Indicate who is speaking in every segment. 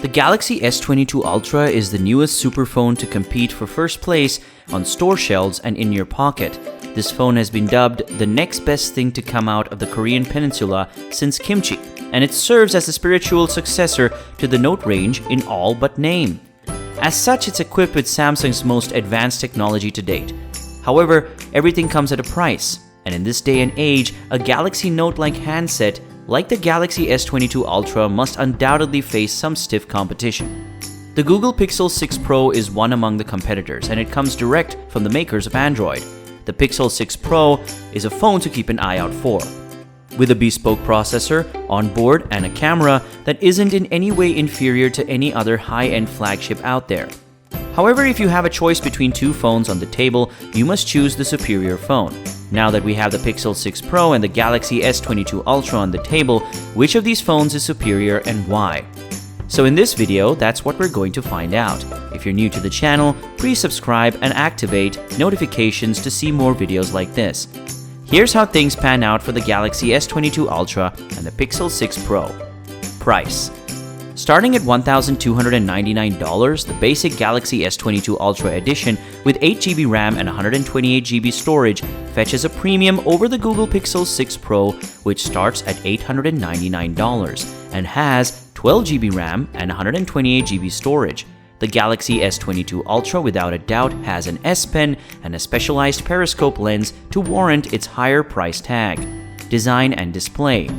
Speaker 1: The Galaxy S22 Ultra is the newest superphone to compete for first place on store shelves and in your pocket. This phone has been dubbed the next best thing to come out of the Korean peninsula since kimchi, and it serves as a spiritual successor to the Note range in all but name. As such, it's equipped with Samsung's most advanced technology to date. However, everything comes at a price, and in this day and age, a Galaxy Note-like handset like the Galaxy S22 Ultra must undoubtedly face some stiff competition. The Google Pixel 6 Pro is one among the competitors, and it comes direct from the makers of Android. The Pixel 6 Pro is a phone to keep an eye out for, with a bespoke processor, onboard, and a camera that isn't in any way inferior to any other high-end flagship out there. However, if you have a choice between two phones on the table, you must choose the superior phone. Now that we have the Pixel 6 Pro and the Galaxy S22 Ultra on the table, which of these phones is superior and why? So in this video, that's what we're going to find out. If you're new to the channel, please subscribe and activate notifications to see more videos like this. Here's how things pan out for the Galaxy S22 Ultra and the Pixel 6 Pro. Price. Starting at $1,299, the basic Galaxy S22 Ultra edition with 8GB RAM and 128GB storage fetches a premium over the Google Pixel 6 Pro, which starts at $899 and has 12GB RAM and 128GB storage. The Galaxy S22 Ultra without a doubt has an S Pen and a specialized periscope lens to warrant its higher price tag. Design and display.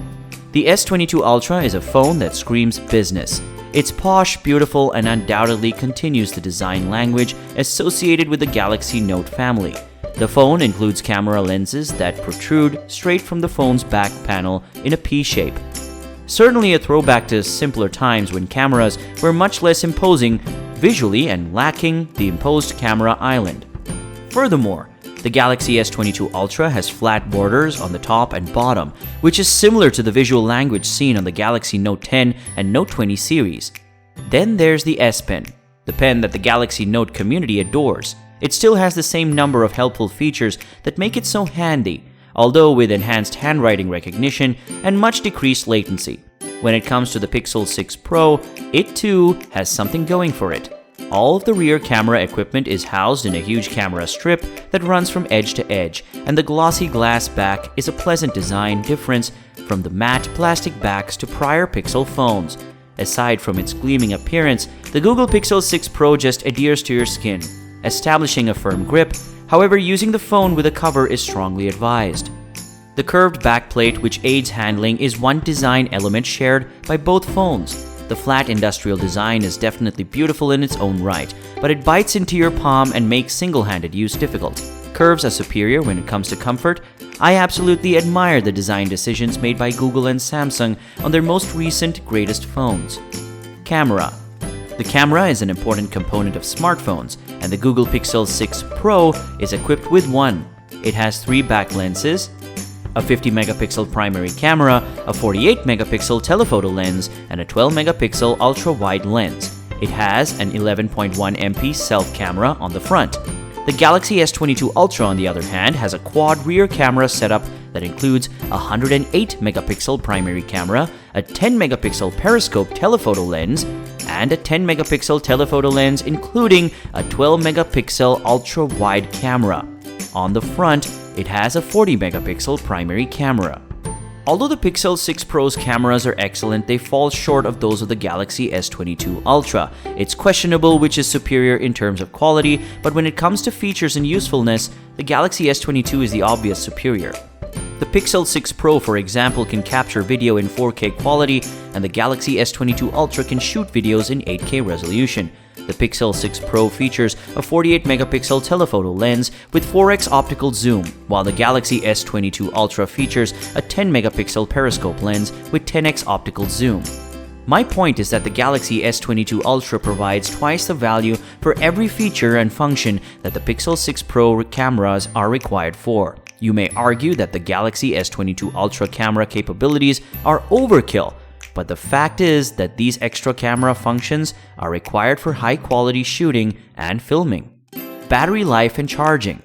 Speaker 1: The S22 Ultra is a phone that screams business. It's posh, beautiful, and undoubtedly continues the design language associated with the Galaxy Note family. The phone includes camera lenses that protrude straight from the phone's back panel in a P shape. Certainly a throwback to simpler times when cameras were much less imposing visually and lacking the imposed camera island. Furthermore, the Galaxy S22 Ultra has flat borders on the top and bottom, which is similar to the visual language seen on the Galaxy Note 10 and Note 20 series. Then there's the S Pen, the pen that the Galaxy Note community adores. It still has the same number of helpful features that make it so handy, although with enhanced handwriting recognition and much decreased latency. When it comes to the Pixel 6 Pro, it too has something going for it. All of the rear camera equipment is housed in a huge camera strip that runs from edge to edge, and the glossy glass back is a pleasant design difference from the matte plastic backs to prior Pixel phones. Aside from its gleaming appearance, the Google Pixel 6 Pro just adheres to your skin, establishing a firm grip. However, using the phone with a cover is strongly advised. The curved backplate, which aids handling, is one design element shared by both phones. The flat industrial design is definitely beautiful in its own right, but it bites into your palm and makes single-handed use difficult. Curves are superior when it comes to comfort. I absolutely admire the design decisions made by Google and Samsung on their most recent greatest phones. Camera. The camera is an important component of smartphones, and the Google Pixel 6 Pro is equipped with one. It has 3 back lenses, a 50-megapixel primary camera, a 48-megapixel telephoto lens, and a 12-megapixel ultra-wide lens. It has an 11.1 MP self-camera on the front. The Galaxy S22 Ultra, on the other hand, has a quad rear camera setup that includes a 108-megapixel primary camera, a 10-megapixel periscope telephoto lens, and a 10-megapixel telephoto lens including a 12-megapixel ultra-wide camera. On the front, it has a 40-megapixel primary camera. Although the Pixel 6 Pro's cameras are excellent, they fall short of those of the Galaxy S22 Ultra. It's questionable which is superior in terms of quality, but when it comes to features and usefulness, the Galaxy S22 is the obvious superior. The Pixel 6 Pro, for example, can capture video in 4K quality, and the Galaxy S22 Ultra can shoot videos in 8K resolution. The Pixel 6 Pro features a 48-megapixel telephoto lens with 4x optical zoom, while the Galaxy S22 Ultra features a 10-megapixel periscope lens with 10x optical zoom. My point is that the Galaxy S22 Ultra provides twice the value for every feature and function that the Pixel 6 Pro cameras are required for. You may argue that the Galaxy S22 Ultra camera capabilities are overkill, but the fact is that these extra camera functions are required for high-quality shooting and filming. Battery life and charging.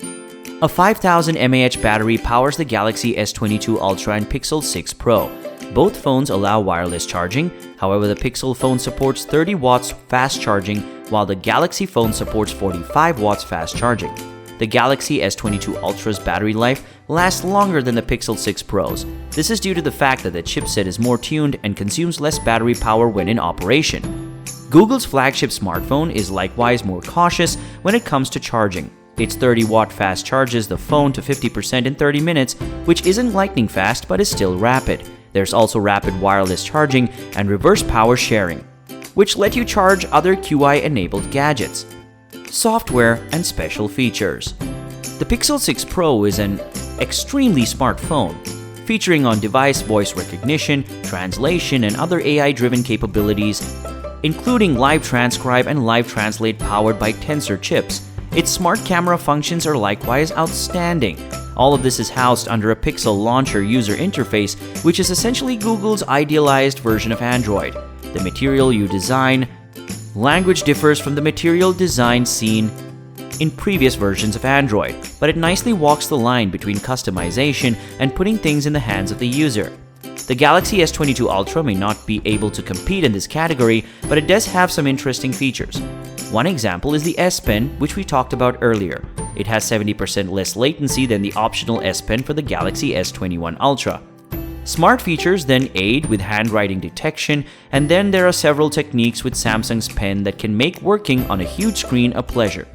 Speaker 1: A 5000 mAh battery powers the Galaxy S22 Ultra and Pixel 6 Pro. Both phones allow wireless charging, however the Pixel phone supports 30 watts fast charging while the Galaxy phone supports 45 watts fast charging. The Galaxy S22 Ultra's battery life lasts longer than the Pixel 6 Pro's. This is due to the fact that the chipset is more tuned and consumes less battery power when in operation. Google's flagship smartphone is likewise more cautious when it comes to charging. Its 30-watt fast charges the phone to 50% in 30 minutes, which isn't lightning fast but is still rapid. There's also rapid wireless charging and reverse power sharing, which let you charge other QI-enabled gadgets. Software and special features. The Pixel 6 Pro is an extremely smart phone, featuring on-device voice recognition, translation, and other AI-driven capabilities, including Live Transcribe and Live Translate powered by Tensor chips. Its smart camera functions are likewise outstanding. All of this is housed under a Pixel Launcher user interface, which is essentially Google's idealized version of Android. The material you design language differs from the material design seen in previous versions of Android, but it nicely walks the line between customization and putting things in the hands of the user. The Galaxy S22 Ultra may not be able to compete in this category, but it does have some interesting features. One example is the S Pen, which we talked about earlier. It has 70% less latency than the optional S Pen for the Galaxy S21 Ultra. Smart features then aid with handwriting detection, and then there are several techniques with Samsung's Pen that can make working on a huge screen a pleasure.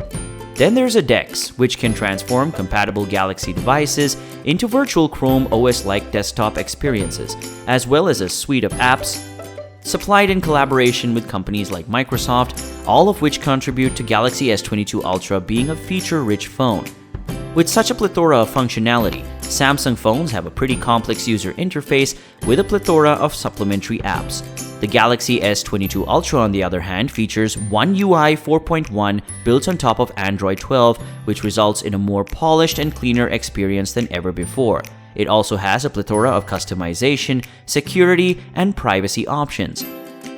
Speaker 1: Then there's a DeX, which can transform compatible Galaxy devices into virtual Chrome OS-like desktop experiences, as well as a suite of apps supplied in collaboration with companies like Microsoft, all of which contribute to Galaxy S22 Ultra being a feature-rich phone. With such a plethora of functionality, Samsung phones have a pretty complex user interface with a plethora of supplementary apps. The Galaxy S22 Ultra, on the other hand, features One UI 4.1 built on top of Android 12, which results in a more polished and cleaner experience than ever before. It also has a plethora of customization, security, and privacy options.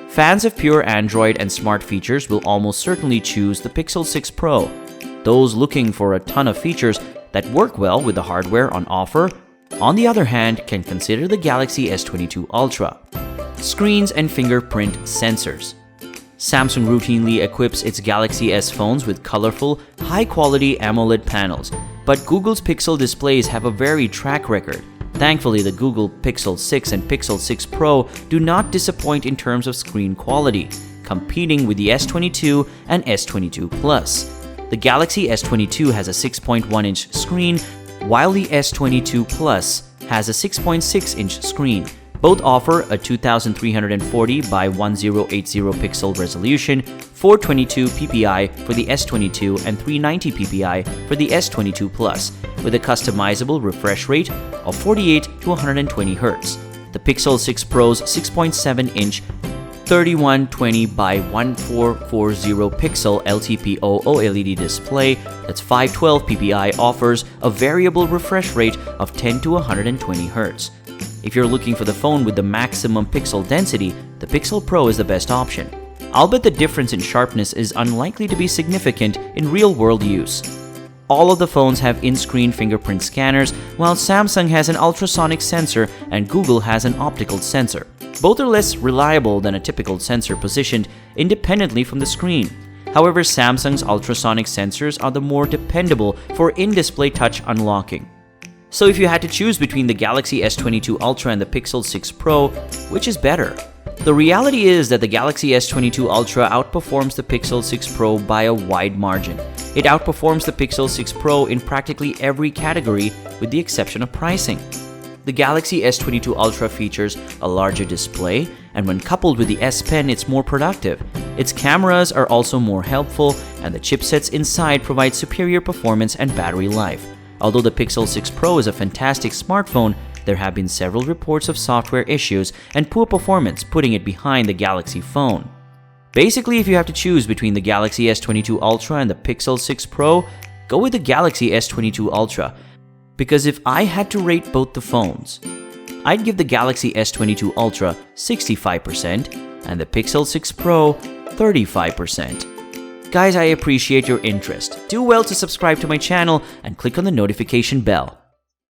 Speaker 1: Fans of pure Android and smart features will almost certainly choose the Pixel 6 Pro. Those looking for a ton of features that work well with the hardware on offer, on the other hand, can consider the Galaxy S22 Ultra. Screens and fingerprint sensors. Samsung routinely equips its Galaxy S phones with colorful, high-quality AMOLED panels, but Google's Pixel displays have a varied track record. Thankfully, the Google Pixel 6 and Pixel 6 Pro do not disappoint in terms of screen quality, competing with the S22 and S22 Plus. The Galaxy S22 has a 6.1-inch screen, while the S22 Plus has a 6.6-inch screen. Both offer a 2340 by 1080 pixel resolution, 422 ppi for the S22 and 390 ppi for the S22 Plus, with a customizable refresh rate of 48 to 120 Hz. The Pixel 6 Pro's 6.7-inch 3120 by 1440 pixel LTPO OLED display that's 512 ppi offers a variable refresh rate of 10 to 120 Hz. If you're looking for the phone with the maximum pixel density, the Pixel Pro is the best option. I'll bet the difference in sharpness is unlikely to be significant in real-world use. All of the phones have in-screen fingerprint scanners, while Samsung has an ultrasonic sensor and Google has an optical sensor. Both are less reliable than a typical sensor positioned independently from the screen. However, Samsung's ultrasonic sensors are the more dependable for in-display touch unlocking. So if you had to choose between the Galaxy S22 Ultra and the Pixel 6 Pro, which is better? The reality is that the Galaxy S22 Ultra outperforms the Pixel 6 Pro by a wide margin. It outperforms the Pixel 6 Pro in practically every category with the exception of pricing. The Galaxy S22 Ultra features a larger display, and when coupled with the S Pen, it's more productive. Its cameras are also more helpful, and the chipsets inside provide superior performance and battery life. Although the Pixel 6 Pro is a fantastic smartphone, there have been several reports of software issues and poor performance, putting it behind the Galaxy phone. Basically, if you have to choose between the Galaxy S22 Ultra and the Pixel 6 Pro, go with the Galaxy S22 Ultra. Because if I had to rate both the phones, I'd give the Galaxy S22 Ultra 65% and the Pixel 6 Pro 35%. Guys, I appreciate your interest. Do well to subscribe to my channel and click on the notification bell.